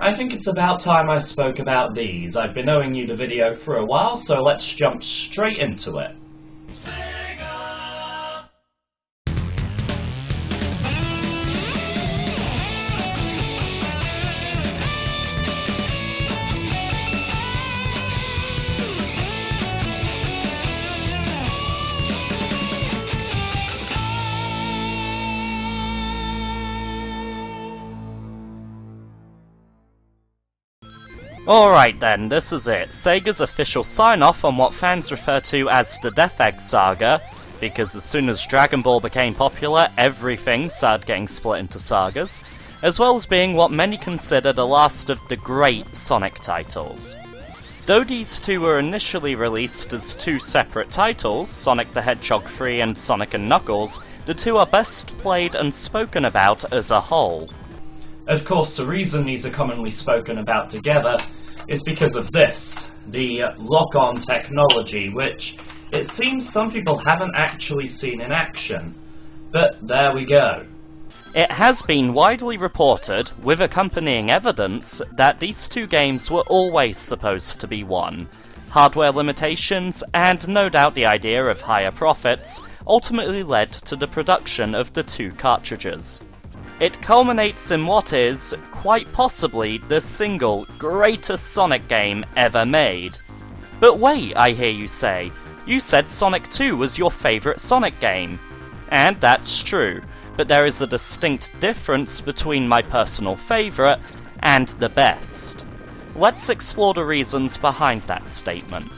I think it's about time I spoke about these. I've been owing you the video for a while, so let's jump straight into it. Alright then, this is it. Sega's official sign-off on what fans refer to as the Death Egg saga, because as soon as Dragon Ball became popular, everything started getting split into sagas, as well as being what many consider the last of the great Sonic titles. Though these two were initially released as two separate titles, Sonic the Hedgehog 3 and Sonic & Knuckles, the two are best played and spoken about as a whole. Of course, the reason these are commonly spoken about together is because of this, the lock-on technology, which it seems some people haven't actually seen in action. But there we go. It has been widely reported, with accompanying evidence, that these two games were always supposed to be one. Hardware limitations, and no doubt the idea of higher profits, ultimately led to the production of the two cartridges. It culminates in what is, quite possibly, the single greatest Sonic game ever made. But wait, I hear you say, you said Sonic 2 was your favourite Sonic game. And that's true, but there is a distinct difference between my personal favourite and the best. Let's explore the reasons behind that statement.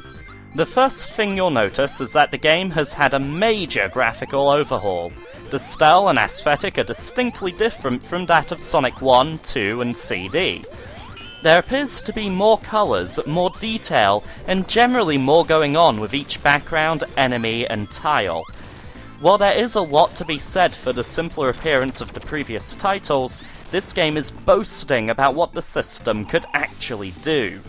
The first thing you'll notice is that the game has had a major graphical overhaul. The style and aesthetic are distinctly different from that of Sonic 1, 2 and CD. There appears to be more colours, more detail, and generally more going on with each background, enemy and tile. While there is a lot to be said for the simpler appearance of the previous titles, this game is boasting about what the system could actually do.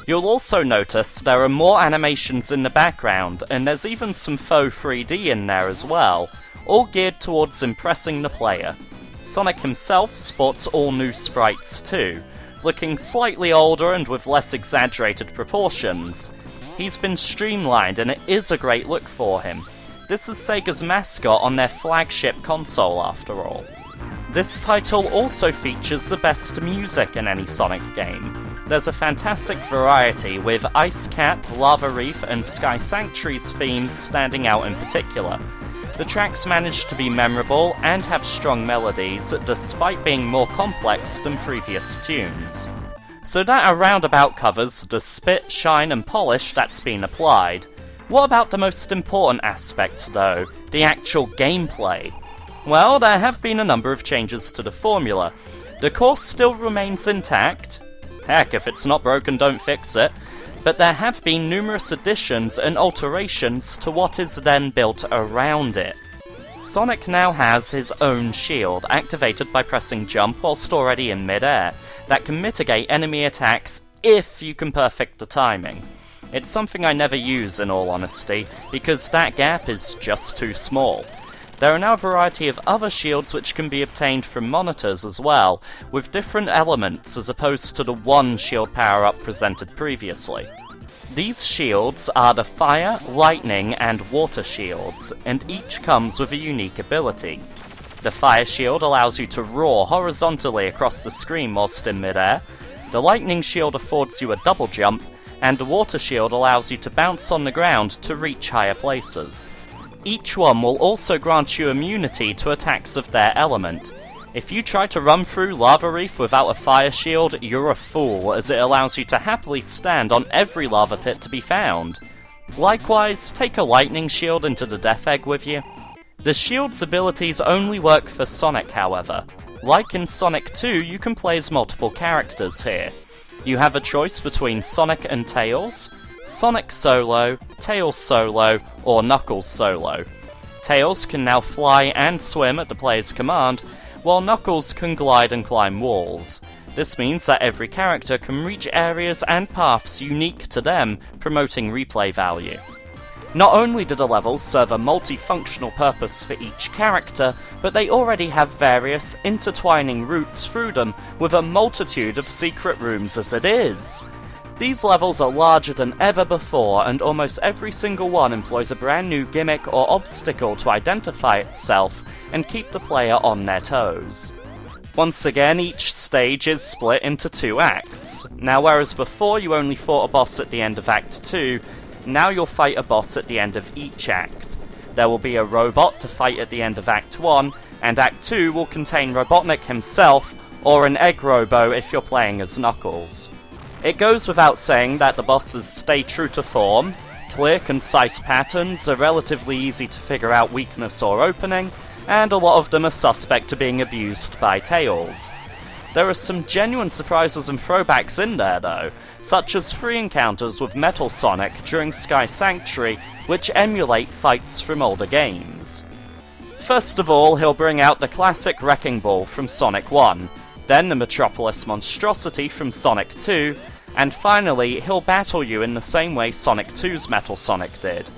You'll also notice there are more animations in the background, and there's even some faux 3D in there as well, all geared towards impressing the player. Sonic himself sports all new sprites too, looking slightly older and with less exaggerated proportions. He's been streamlined and it is a great look for him. This is Sega's mascot on their flagship console after all. This title also features the best music in any Sonic game. There's a fantastic variety, with Ice Cap, Lava Reef and Sky Sanctuary's themes standing out in particular. The tracks manage to be memorable and have strong melodies, despite being more complex than previous tunes. So that around about covers the spit, shine and polish that's been applied. What about the most important aspect though, the actual gameplay? Well, there have been a number of changes to the formula. The core still remains intact. Heck, if it's not broken, don't fix it. But there have been numerous additions and alterations to what is then built around it. Sonic now has his own shield, activated by pressing jump whilst already in mid-air, that can mitigate enemy attacks if you can perfect the timing. It's something I never use in all honesty, because that gap is just too small. There are now a variety of other shields which can be obtained from monitors as well, with different elements as opposed to the one shield power-up presented previously. These shields are the fire, lightning and water shields, and each comes with a unique ability. The fire shield allows you to roar horizontally across the screen whilst in mid-air, the lightning shield affords you a double jump, and the water shield allows you to bounce on the ground to reach higher places. Each one will also grant you immunity to attacks of their element. If you try to run through Lava Reef without a fire shield, you're a fool, as it allows you to happily stand on every lava pit to be found. Likewise, take a lightning shield into the Death Egg with you. The shield's abilities only work for Sonic, however. Like in Sonic 2, you can play as multiple characters here. You have a choice between Sonic and Tails, Sonic solo, Tails solo, or Knuckles solo. Tails can now fly and swim at the player's command, while Knuckles can glide and climb walls. This means that every character can reach areas and paths unique to them, promoting replay value. Not only do the levels serve a multifunctional purpose for each character, but they already have various intertwining routes through them with a multitude of secret rooms as it is. These levels are larger than ever before, and almost every single one employs a brand new gimmick or obstacle to identify itself and keep the player on their toes. Once again, each stage is split into 2 acts. Now, whereas before you only fought a boss at the end of Act 2, now you'll fight a boss at the end of each act. There will be a robot to fight at the end of Act 1, and Act 2 will contain Robotnik himself, or an Egg Robo if you're playing as Knuckles. It goes without saying that the bosses stay true to form, clear, concise patterns are relatively easy to figure out weakness or opening, and a lot of them are suspect to being abused by Tails. There are some genuine surprises and throwbacks in there though, such as 3 encounters with Metal Sonic during Sky Sanctuary, which emulate fights from older games. First of all, he'll bring out the classic Wrecking Ball from Sonic 1, then the Metropolis Monstrosity from Sonic 2, and finally, he'll battle you in the same way Sonic 2's Metal Sonic did.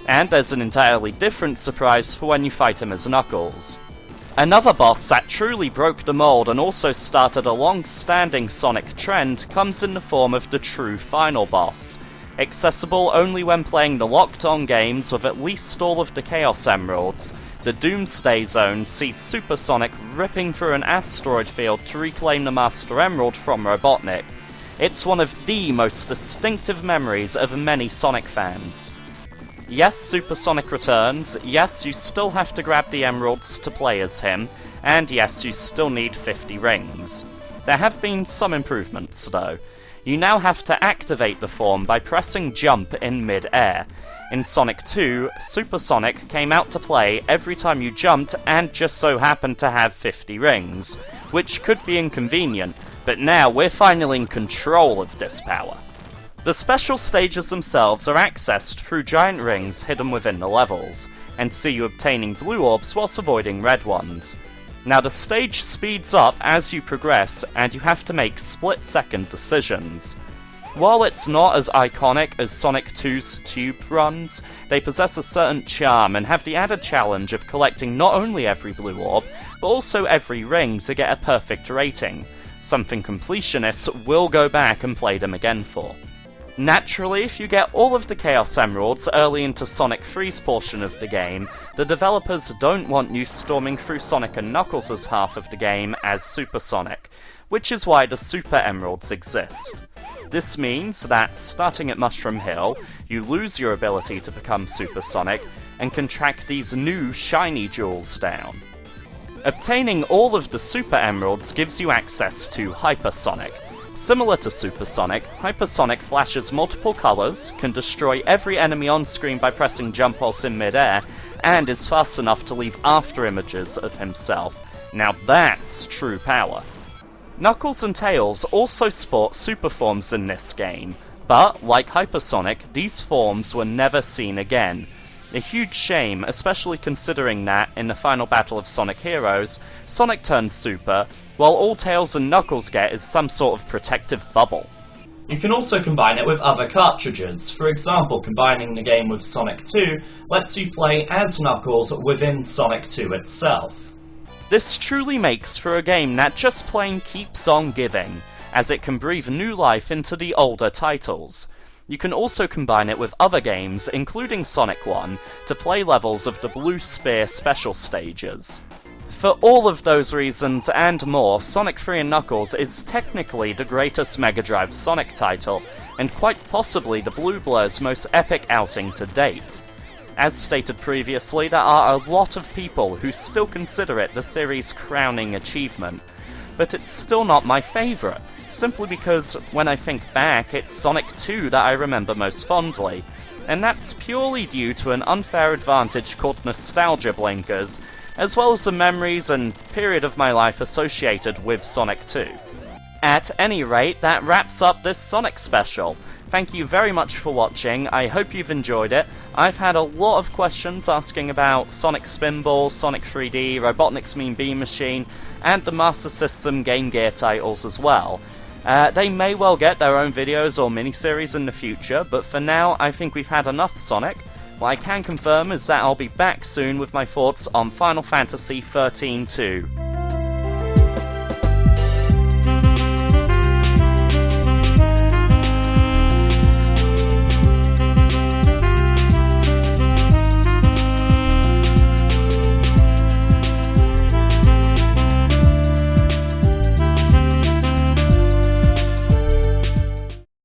And there's an entirely different surprise for when you fight him as Knuckles. Another boss that truly broke the mold and also started a long-standing Sonic trend comes in the form of the true final boss. Accessible only when playing the locked-on games with at least all of the Chaos Emeralds, the Doomsday Zone sees Super Sonic ripping through an asteroid field to reclaim the Master Emerald from Robotnik. It's one of the most distinctive memories of many Sonic fans. Yes, Super Sonic returns, yes, you still have to grab the emeralds to play as him, and yes, you still need 50 rings. There have been some improvements, though. You now have to activate the form by pressing jump in mid-air. In Sonic 2, Super Sonic came out to play every time you jumped and just so happened to have 50 rings, which could be inconvenient, but now we're finally in control of this power. The special stages themselves are accessed through giant rings hidden within the levels, and see you obtaining blue orbs whilst avoiding red ones. Now the stage speeds up as you progress, and you have to make split-second decisions. While it's not as iconic as Sonic 2's tube runs, they possess a certain charm and have the added challenge of collecting not only every blue orb, but also every ring to get a perfect rating, something completionists will go back and play them again for. Naturally, if you get all of the Chaos Emeralds early into Sonic 3's portion of the game, the developers don't want you storming through Sonic and Knuckles' half of the game as Super Sonic, which is why the Super Emeralds exist. This means that, starting at Mushroom Hill, you lose your ability to become Super Sonic, and can track these new shiny jewels down. Obtaining all of the Super Emeralds gives you access to Hyper Sonic. Similar to Super Sonic, Hyper Sonic flashes multiple colours, can destroy every enemy on screen by pressing jump whilst in mid-air, and is fast enough to leave after images of himself. Now that's true power. Knuckles and Tails also sport super forms in this game, but, like Hyper Sonic, these forms were never seen again. A huge shame, especially considering that, in the final battle of Sonic Heroes, Sonic turns Super, while all Tails and Knuckles get is some sort of protective bubble. You can also combine it with other cartridges. For example, combining the game with Sonic 2 lets you play as Knuckles within Sonic 2 itself. This truly makes for a game that just plain keeps on giving, as it can breathe new life into the older titles. You can also combine it with other games, including Sonic 1, to play levels of the Blue Spear special stages. For all of those reasons and more, Sonic 3 and Knuckles is technically the greatest Mega Drive Sonic title, and quite possibly the Blue Blur's most epic outing to date. As stated previously, there are a lot of people who still consider it the series' crowning achievement, but it's still not my favourite, simply because when I think back, it's Sonic 2 that I remember most fondly, and that's purely due to an unfair advantage called nostalgia blinkers, as well as the memories and period of my life associated with Sonic 2. At any rate, that wraps up this Sonic special. Thank you very much for watching, I hope you've enjoyed it. I've had a lot of questions asking about Sonic Spinball, Sonic 3D, Robotnik's Mean Bean Machine, and the Master System Game Gear titles as well. They may well get their own videos or miniseries in the future, but for now I think we've had enough Sonic. What I can confirm is that I'll be back soon with my thoughts on Final Fantasy XIII too.